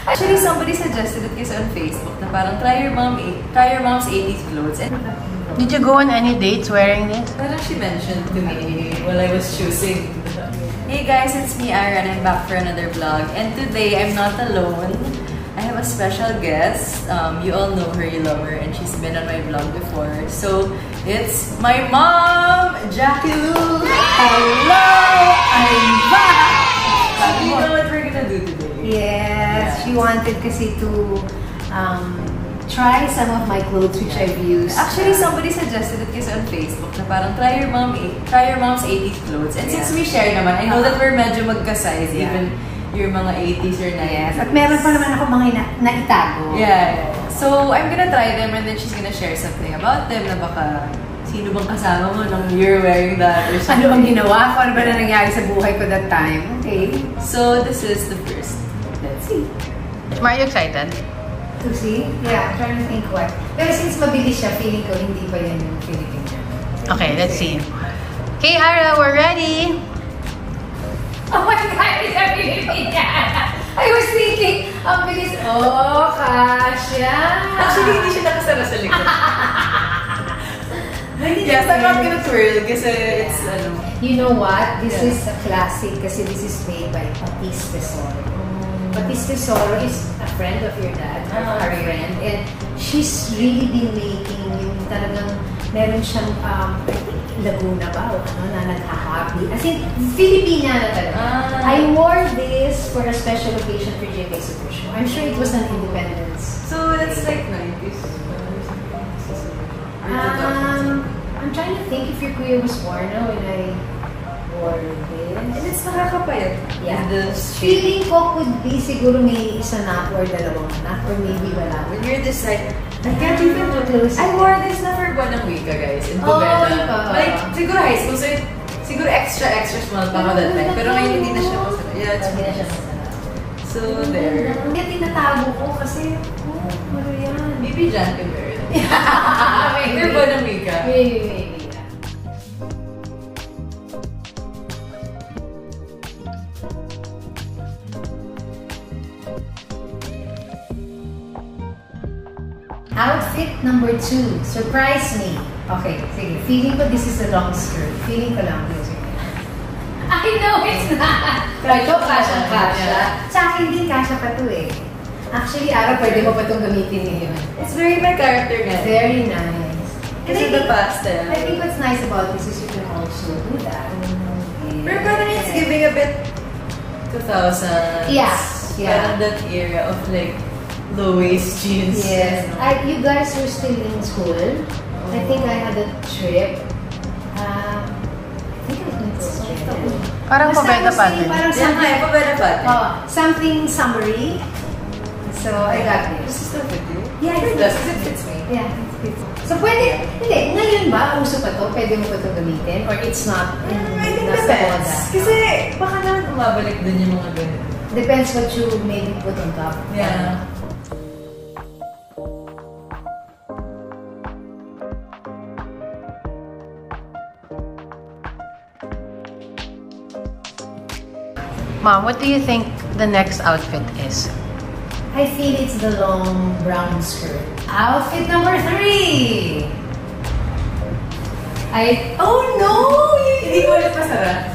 Actually, somebody suggested it kasi on Facebook na parang try your mom's 80s clothes. And did you go on any dates wearing this? parang she mentioned to me while I was choosing. Hey guys, it's me, Aaron. I'm back for another vlog. And today, I'm not alone. I have a special guest. You all know her, you love her, and she's been on my vlog before. So, it's my mom, Jackie Lou! Hello! I'm back! So, you know what we're gonna do today? Yes, she wanted kasi to try some of my clothes which I've used. Actually, somebody suggested it kasi on Facebook na parang try your mom's 80s clothes. And since we share naman, I know that we're medyo magka-size, even your mga 80s or 90s. Yes, at meron pa naman ako mga naitago. Yeah. So, I'm gonna try them and then she's gonna share something about them na baka sino bang kasama mo nung you're wearing that or something. Ano bang ginawa ko? Ano ba na nangyari sa buhay ko that time? Okay. So, this is the first. Let's see. Are you excited? To see? Yeah, I'm trying to think what. Pero since mabilis siya, feeling ko hindi pa yan yung Philippine. Okay, let's see. Okay, Ara, we're ready. Oh my God, it's a Philippine! I was thinking, ang bilis, oh, kasha! Actually, hindi siya nakasara sa likod. Yes, I'm not gonna twirl kasi it's, ano. You know what? This is a classic kasi this is made by Patis Tesoro. Patis Tesoro is a friend of your dad, our friend, and she's really been making yung talagang meron siyang, I think, Laguna ba o ano, na naghahappy. As in, Filipina na talaga. I wore this for a special occasion for JK Super Show. I'm sure it was an independence. So, that's like 90s. I'm trying to think if your kuya was born now when I wore this. And it's nakakapayat. Yeah. The Feeling ko could be siguro may isa na or dalawang na or maybe wala. when you're this like, I can't even close. I wore this na for buwan ng wika, guys. In Bubena. Like, siguro high school, so siguro extra small pa ako that time. Pero ngayon hindi na siya masarap. Yeah, it's Hindi na siya masarap. So, there. Kaya tinatago ko kasi, ano yan? Maybe Jan can wear it. For buwan ng wika. Maybe. Outfit number 2. Surprise me. Okay, sige. Feeling ko this is a long skirt. Feeling ko lang. I know it's not. Ito, kasha. Sa akin din, kasha pa to eh. Actually, Ara, pwede mo pa itong gamitin ngayon. It's very my character nga. Very nice. Kasi the pastel. I think what's nice about this is you can also do that. Pero parang it's giving a bit 2000s. Yeah. Parang that era of like low-waist jeans. Yes. You guys were still in school. I think I had a trip. I think it was my first trip. Parang pabeda pattern. Parang Yeah, pabeda pattern. something summary. So I got this. This is still fit you? Yeah, It does. It fits me. Yeah, it fits. So pwede, hindi, ngayon ba, uso pa to? Pwede mo pa to gamitin? Or it's not? I think nasa depends. moda? Kasi baka naman umabalik dun yung mga ganun. Depends what you maybe put on top. Yeah. Mom, what do you think the next outfit is? I feel it's the long brown skirt. Outfit number 3! Oh no! Hindi ko ulit masarap.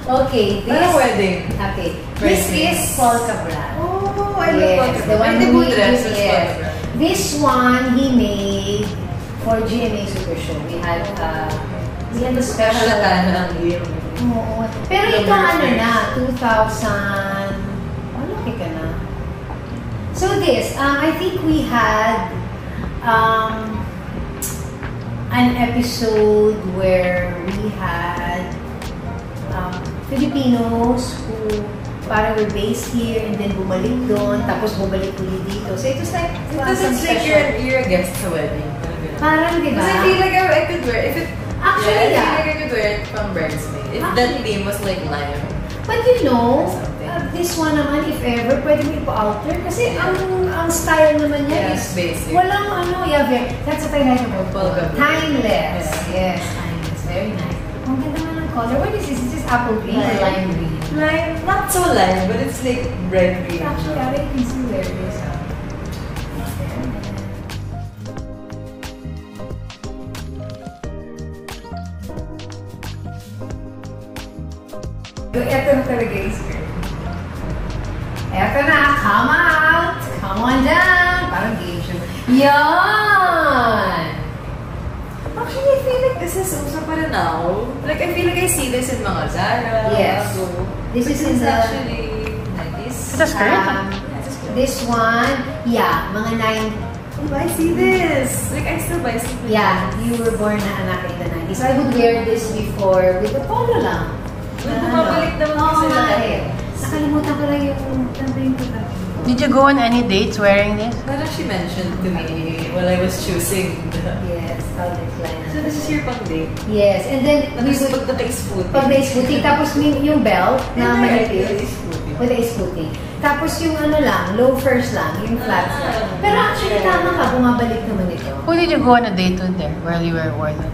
Okay, this... Parang wedding. Okay, Dress this is polka bra. Oh, I love polka The one Pwede who po dress as yes. polka. This one he made for GMA Super Show. We had a special... Halata ng year. Oo. Pero ito ano na, 2000... Malaki ka na. So this, I think we had an episode where we had Filipinos who parang were based here and then bumalik doon, tapos bumalik ulit dito. So it was like Because it's like you're a guest sa wedding. Parang, di ba? Because I feel like I could wear if it. Actually, I feel like I could wear it from Bridesmaid. If that theme was like lime. But you know, this one naman, if ever, pwede mo ipa-alter. Kasi ang style naman niya is basic. Walang ano, that's what I like about polka. Timeless. Yes, timeless. Very nice. Ang ganda nga ng color. What is this? Is this apple green or lime green? Lime, not so lime, but it's like bright green. Actually, I can see where it is. Ito na talaga yung skirt. Ito na, come out! Come on dyan! Parang game show. Yan! Actually, I feel like this is also pa rin now. Like, I feel like I see this in mga Zara. Yes. So, This is in the... actually like this. It's a skirt? This one, yeah, mga 9... Oh, I see this. Like, I still buy stuff. Yeah, you were born na anak in the 90s. I would wear this before with a polo lang. Bumabalik naman kasi nga lahat. eh. Nakalimutan ko lang yung Did you go on any dates wearing this? Parang she mentioned to me while I was choosing the... Yes, Calvin Klein. So, this is your pang date. Yes, and then we Tapos would... pag naka-smoothie. Pag na-smoothie, tapos yung belt na manipis. smoothie. With a smoothie. Tapos yung ano lang, loafers lang, yung flats lang. Pero actually, tama ka, bumabalik naman ito. Who did you go on a date with there while you were worth it?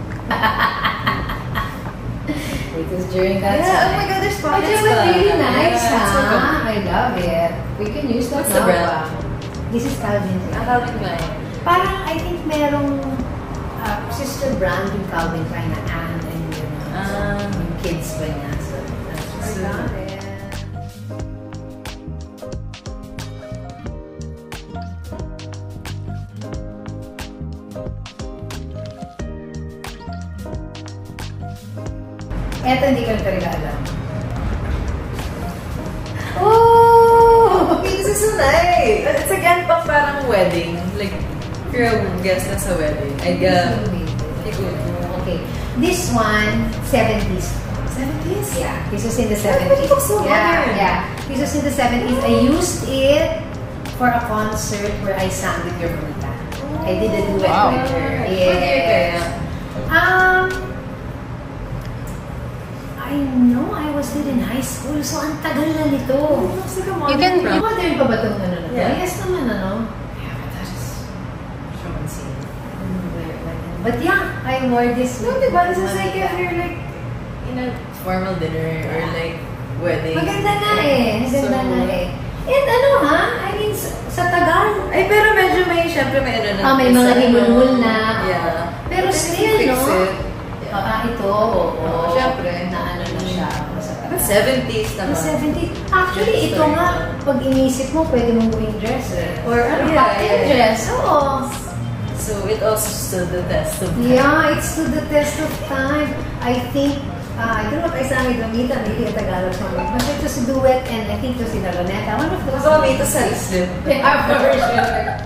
Because during that Yeah, time... oh my God, there's But pockets it was pa. really nice, Yeah, it's so ha? good. I love it. We can use that What's the now. brand? This is Calvin Klein. Calvin Klein. Parang, I think merong sister brand yung Calvin Klein na Anne and yung kids pa niya. So, that's So, right. Eto, hindi ko na talaga alam. Oh! This is so nice! It's again pang parang wedding. Like, if you're a guest na sa wedding. I'd Okay. This one, 70s. 70s? Yeah, this was in the But 70s. it looks so yeah, modern. yeah. This was in the 70s. I used it for a concert where I sang with your Bonita. I did a duet Wow. with her. What year kaya? I know I was still in high school, so ang tagal na nito. Looks like a You can- modern Modern pa ba itong ano na to? Yeah. Yes naman, ano? Yeah, but that is romancing. But yeah, I wore this. No, with diba? This is like Monica. if you're like in a formal dinner or like wedding. Maganda na eh. Maganda So, na eh. And ano ha? I mean, sa tagal. Ay, pero medyo may, syempre may ano na. May mga isa, himulhul na. Yeah. Pero But still, if you no? fix it, Ito, oo. Syempre. Na ano na siya. But 70s naman. 70. Actually, ito nga, pag inisip mo, pwede mong gawing dress eh. Or ano, Yeah, cocktail yeah. dress. Oo. So it also stood the test of time. Yeah, it stood the test of time. I think, I don't know if I sang with Mamita, maybe a Tagalog song. But it was a duet, and I think it was in Araneta. One of those. So, may ito sa slip. Yeah, for sure.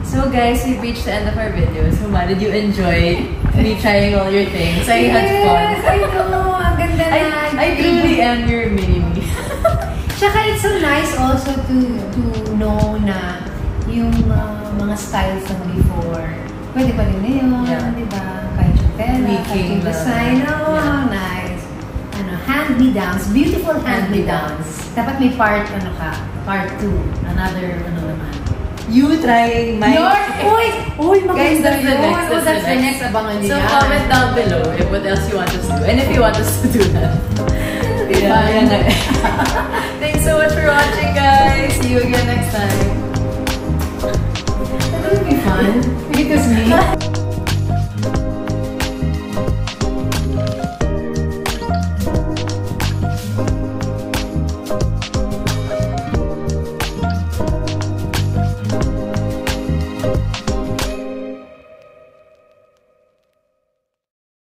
So guys, we've reached the end of our video. So Ma, did you enjoy me trying all your things? I had fun. Yes, I know. Ang ganda na. I truly am your mini-me. Tsaka it's so nice also to know na yung mga styles ng before. Pwede pa rin ngayon, Yeah. di ba? Kahit yung tela, kahit Tweaking yung na. design. Oh, Yeah. nice. Ano, hand-me-downs. Beautiful hand-me-downs. Dapat may part 2. Another, ano naman. You trying my... Uy, Guys, that's the next. Oh, that's the next. Abangan niyo So yan. comment down below if what else you want us to do. And if you want us to do that. Yeah. Thanks so much for watching, guys. See you again next time. That would be fun. Because me.